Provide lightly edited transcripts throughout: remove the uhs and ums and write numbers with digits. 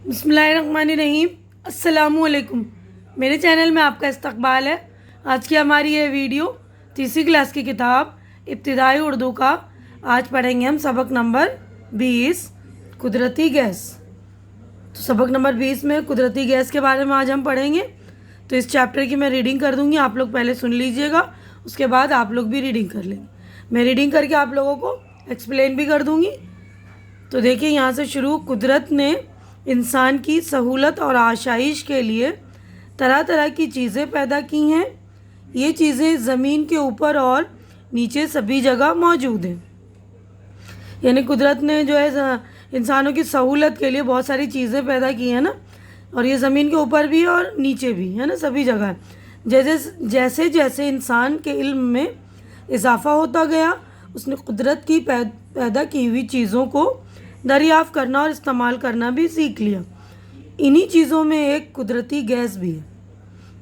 بسم اللہ الرحمن الرحیم۔ السلام علیکم، میرے چینل میں آپ کا استقبال ہے۔ آج کی ہماری یہ ویڈیو تیسری کلاس کی کتاب ابتدائی اردو کا آج پڑھیں گے ہم سبق نمبر 20 قدرتی گیس۔ تو سبق نمبر 20 میں قدرتی گیس کے بارے میں آج ہم پڑھیں گے۔ تو اس چیپٹر کی میں ریڈنگ کر دوں گی، آپ لوگ پہلے سن لیجئے گا، اس کے بعد آپ لوگ بھی ریڈنگ کر لیں گے۔ میں ریڈنگ کر کے آپ لوگوں کو ایکسپلین بھی کر دوں گی۔ تو دیکھیں یہاں سے شروع۔ قدرت نے انسان کی سہولت اور آسائش کے لیے طرح طرح کی چیزیں پیدا کی ہیں۔ یہ چیزیں زمین کے اوپر اور نیچے سبھی جگہ موجود ہیں۔ یعنی قدرت نے جو ہے انسانوں کی سہولت کے لیے بہت ساری چیزیں پیدا کی ہیں نا، اور یہ زمین کے اوپر بھی اور نیچے بھی ہے نا، سبھی جگہ ہے۔ جیسے جیسے انسان کے علم میں اضافہ ہوتا گیا، اس نے قدرت کی پیدا کی ہوئی چیزوں کو دریافت کرنا اور استعمال کرنا بھی سیکھ لیا۔ انہی چیزوں میں ایک قدرتی گیس بھی ہے۔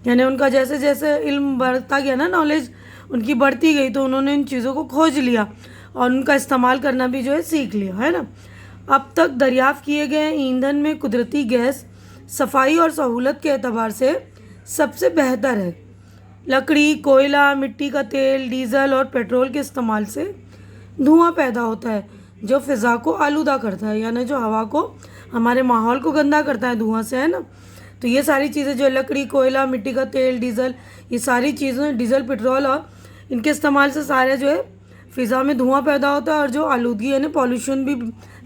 یعنی ان کا جیسے جیسے علم بڑھتا گیا نا، نالج ان کی بڑھتی گئی، تو انہوں نے ان چیزوں کو کھوج لیا اور ان کا استعمال کرنا بھی جو ہے سیکھ لیا ہے نا۔ اب تک دریافت کیے گئے ایندھن میں قدرتی گیس صفائی اور سہولت کے اعتبار سے سب سے بہتر ہے۔ لکڑی، کوئلہ، مٹی کا تیل، ڈیزل اور پیٹرول کے استعمال سے دھواں پیدا ہوتا ہے جو فضا کو آلودہ کرتا ہے، یعنی جو ہوا کو، ہمارے ماحول کو گندا کرتا ہے دھواں سے، ہے نا۔ تو یہ ساری چیزیں جو لکڑی، کوئلہ، مٹی کا تیل، ڈیزل، یہ ساری چیزیں، ڈیزل، پیٹرول اور ان کے استعمال سے سارے جو ہے فضا میں دھواں پیدا ہوتا ہے، اور جو آلودگی یعنی پالوشن بھی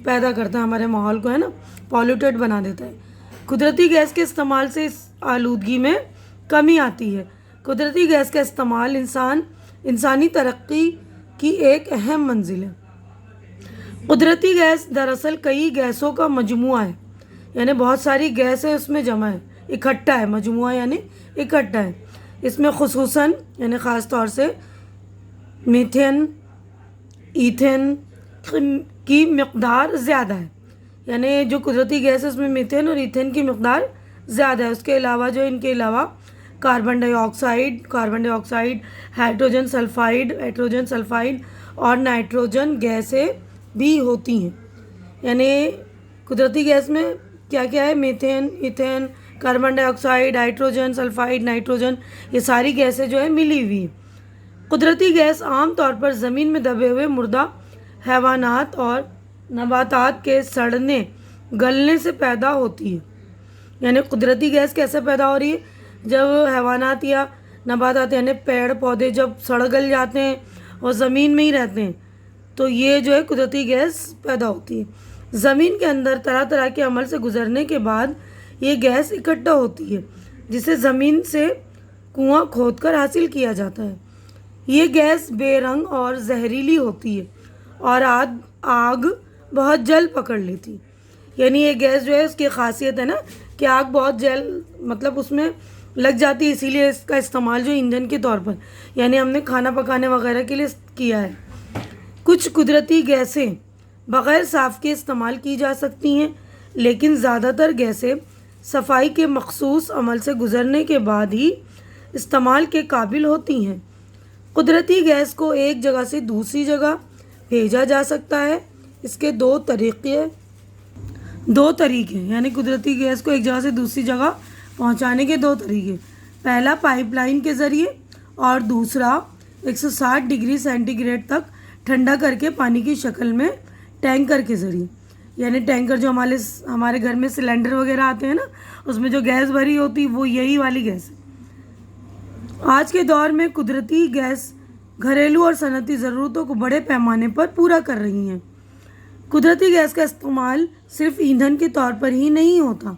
پیدا کرتا ہے ہمارے ماحول کو، ہے نا، پالوٹیڈ بنا دیتا ہے۔ قدرتی گیس کے استعمال سے اس آلودگی میں کمی آتی ہے۔ قدرتی گیس کا استعمال انسانی ترقی کی ایک اہم منزل ہے۔ قدرتی گیس دراصل کئی گیسوں کا مجموعہ ہے، یعنی بہت ساری گیس ہے اس میں جمع ہے، اکٹھا ہے، مجموعہ یعنی اکٹھا ہے۔ اس میں خصوصاً یعنی خاص طور سے میتھین، ایتھین کی مقدار زیادہ ہے۔ یعنی جو قدرتی گیس ہے اس میں میتھین اور ایتھین کی مقدار زیادہ ہے۔ اس کے علاوہ جو ان کے علاوہ کاربن ڈائی آکسائڈ، ہائیڈروجن سلفائڈ اور نائٹروجن گیسیں بھی ہوتی ہیں۔ یعنی قدرتی گیس میں کیا کیا ہے؟ میتھین، ایتھین، کاربن ڈائی آکسائڈ، ہائیڈروجن سلفائڈ، نائٹروجن، یہ ساری گیسیں جو ہے ملی ہوئی ہیں۔ قدرتی گیس عام طور پر زمین میں دبے ہوئے مردہ حیوانات اور نباتات کے سڑنے گلنے سے پیدا ہوتی ہے۔ یعنی قدرتی گیس کیسے پیدا ہو رہی ہے؟ جب حیوانات یا نباتات یعنی پیڑ پودے جب سڑ گل جاتے ہیں اور زمین میں ہی رہتے ہیں، تو یہ جو ہے قدرتی گیس پیدا ہوتی ہے۔ زمین کے اندر طرح طرح کے عمل سے گزرنے کے بعد یہ گیس اکٹھا ہوتی ہے، جسے زمین سے کنواں کھود کر حاصل کیا جاتا ہے۔ یہ گیس بے رنگ اور زہریلی ہوتی ہے اور آگ بہت جلد پکڑ لیتی ہے۔ یعنی یہ گیس جو ہے اس کی خاصیت ہے نا کہ آگ بہت جلد مطلب اس میں لگ جاتی ہے، اسی لیے اس کا استعمال جو ایندھن کے طور پر یعنی ہم نے کھانا پکانے وغیرہ کے لیے کیا ہے۔ کچھ قدرتی گیسیں بغیر صاف کے استعمال کی جا سکتی ہیں، لیکن زیادہ تر گیسیں صفائی کے مخصوص عمل سے گزرنے کے بعد ہی استعمال کے قابل ہوتی ہیں۔ قدرتی گیس کو ایک جگہ سے دوسری جگہ بھیجا جا سکتا ہے۔ اس کے دو طریقے یعنی قدرتی گیس کو ایک جگہ سے دوسری جگہ پہنچانے کے دو طریقے، پہلا پائپ لائن کے ذریعے اور دوسرا 160 ڈگری سینٹی گریڈ تک ٹھنڈا کر کے پانی کی شکل میں ٹینکر کے ذریعے۔ یعنی ٹینکر جو ہمارے گھر میں سلنڈر وغیرہ آتے ہیں نا، اس میں جو گیس بھری ہوتی وہ یہی والی گیس ہے۔ آج کے دور میں قدرتی گیس گھریلو اور صنعتی ضرورتوں کو بڑے پیمانے پر پورا کر رہی ہیں۔ قدرتی گیس کا استعمال صرف ایندھن کے طور پر ہی نہیں ہوتا،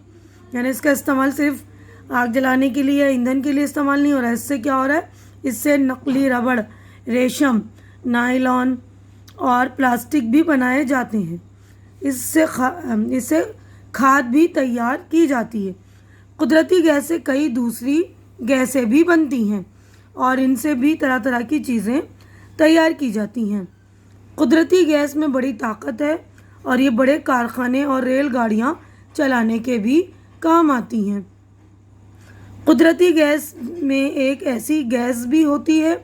یعنی اس کا استعمال صرف آگ جلانے کے لیے یا ایندھن کے لیے استعمال نہیں ہو رہا ہے۔ اس سے کیا ہو رہا ہے؟ اس سے نقلی ربڑ، ریشم، نائلون اور پلاسٹک بھی بنائے جاتے ہیں۔ اس سے کھاد بھی تیار کی جاتی ہے۔ قدرتی گیس سے کئی دوسری گیسیں بھی بنتی ہیں اور ان سے بھی طرح طرح کی چیزیں تیار کی جاتی ہیں۔ قدرتی گیس میں بڑی طاقت ہے اور یہ بڑے کارخانے اور ریل گاڑیاں چلانے کے بھی کام آتی ہیں۔ قدرتی گیس میں ایک ایسی گیس بھی ہوتی ہے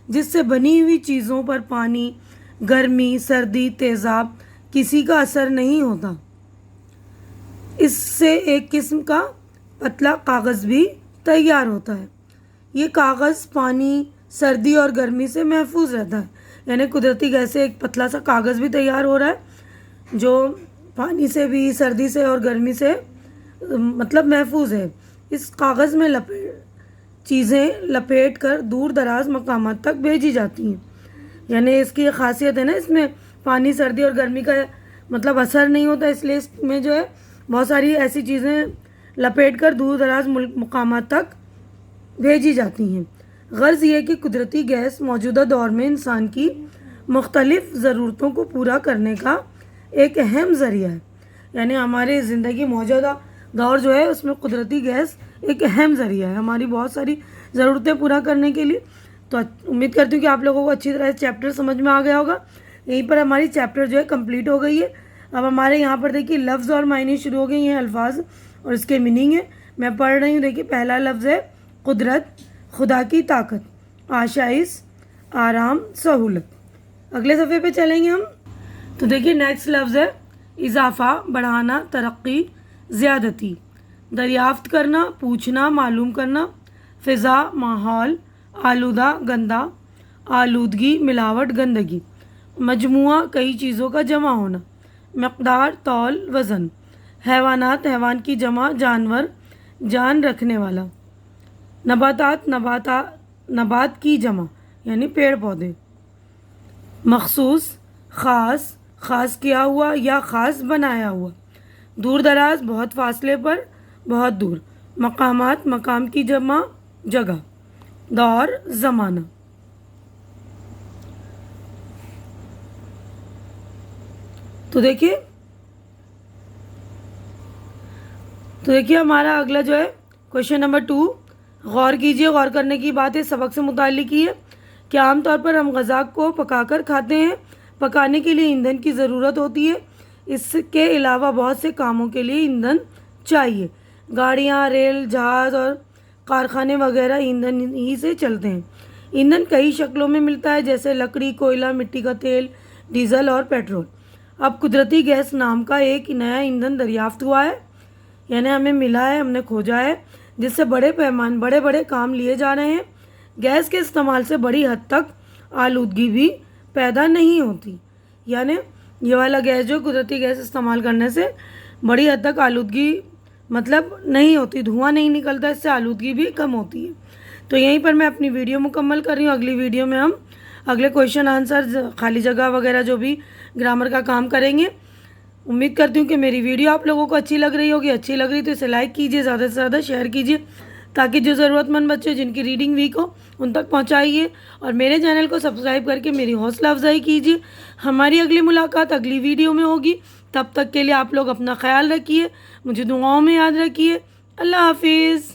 جس سے بنی ہوئی چیزوں پر پانی، گرمی، سردی، تیزاب کسی کا اثر نہیں ہوتا۔ اس سے ایک قسم کا پتلا کاغذ بھی تیار ہوتا ہے۔ یہ کاغذ پانی، سردی اور گرمی سے محفوظ رہتا ہے، یعنی قدرتی گیس سے ایک پتلا سا کاغذ بھی تیار ہو رہا ہے جو پانی سے بھی، سردی سے اور گرمی سے مطلب محفوظ ہے۔ اس کاغذ میں چیزیں لپیٹ کر دور دراز مقامات تک بھیجی جاتی ہیں، یعنی اس کی یہ خاصیت ہے نا، اس میں پانی، سردی اور گرمی کا مطلب اثر نہیں ہوتا، اس لیے اس میں جو ہے بہت ساری ایسی چیزیں لپیٹ کر دور دراز مقامات تک بھیجی جاتی ہیں۔ غرض یہ کہ قدرتی گیس موجودہ دور میں انسان کی مختلف ضرورتوں کو پورا کرنے کا ایک اہم ذریعہ ہے، یعنی ہماری زندگی موجودہ دور جو ہے اس میں قدرتی گیس ایک اہم ذریعہ ہے ہماری بہت ساری ضرورتیں پورا کرنے کے لیے۔ تو امید کرتی ہوں کہ آپ لوگوں کو اچھی طرح چیپٹر سمجھ میں آ گیا ہوگا۔ یہیں پر ہماری چیپٹر جو ہے کمپلیٹ ہو گئی ہے۔ اب ہمارے یہاں پر دیکھیے لفظ اور معنی شروع ہو گئی ہیں، الفاظ اور اس کے میننگ ہے۔ میں پڑھ رہی ہوں، دیکھیے پہلا لفظ ہے قدرت، خدا کی طاقت، آشائش، آرام، سہولت۔ اگلے صفحے پہ چلیں گے ہم، تو دیکھیے نیکسٹ لفظ ہے اضافہ، بڑھانا، ترقی، زیادتی، دریافت کرنا، پوچھنا، معلوم کرنا، فضا، ماحول، آلودہ، گندا، آلودگی، ملاوٹ، گندگی، مجموعہ، کئی چیزوں کا جمع ہونا، مقدار، تول، وزن، حیوانات، حیوان کی جمع، جانور، جان رکھنے والا، نباتات، نبات کی جمع یعنی پیڑ پودے، مخصوص، خاص، خاص کیا ہوا یا خاص بنایا ہوا، دور دراز، بہت فاصلے پر، بہت دور، مقامات، مقام کی جمع، جگہ، دور، زمانہ۔ تو دیکھیے ہمارا اگلا جو ہے کوشچن نمبر 2، غور کیجیے، غور کرنے کی بات ہے، سبق سے متعلق ہی ہے کہ عام طور پر ہم غذا کو پکا کر کھاتے ہیں۔ پکانے کے لیے ایندھن کی ضرورت ہوتی ہے، اس کے علاوہ بہت سے کاموں کے لیے ایندھن چاہیے۔ گاڑیاں، ریل، جہاز اور کارخانے وغیرہ ایندھن ہی سے چلتے ہیں۔ ایندھن کئی شکلوں میں ملتا ہے، جیسے لکڑی، کوئلہ، مٹی کا تیل، ڈیزل اور پیٹرول۔ اب قدرتی گیس نام کا ایک نیا ایندھن دریافت ہوا ہے، یعنی ہمیں ملا ہے، ہم نے کھوجا ہے، جس سے بڑے بڑے کام لیے جا رہے ہیں۔ گیس کے استعمال سے بڑی حد تک آلودگی بھی پیدا نہیں ہوتی، یعنی یہ والا گیس جو قدرتی گیس استعمال کرنے سے بڑی حد تک آلودگی مطلب نہیں ہوتی، دھواں نہیں نکلتا، اس سے آلودگی بھی کم ہوتی ہے۔ تو یہیں پر میں اپنی ویڈیو مکمل کر رہی ہوں۔ اگلی ویڈیو میں ہم اگلے کویشچن آنسر، خالی جگہ وغیرہ جو بھی گرامر کا کام کریں گے۔ امید کرتی ہوں کہ میری ویڈیو آپ لوگوں کو اچھی لگ رہی ہوگی۔ اچھی لگ رہی تو اسے لائک کیجیے، زیادہ سے زیادہ شیئر کیجیے، تاکہ جو ضرورت مند بچے جن کی ریڈنگ ویک ہو ان تک پہنچائیے، اور میرے چینل کو سبسکرائب کر کے میری حوصلہ افزائی کیجیے۔ ہماری اگلی ملاقات اگلی ویڈیو میں ہوگی، تب تک کے لیے آپ لوگ اپنا خیال رکھیے، مجھے دعاؤں میں یاد رکھیے۔ اللہ حافظ۔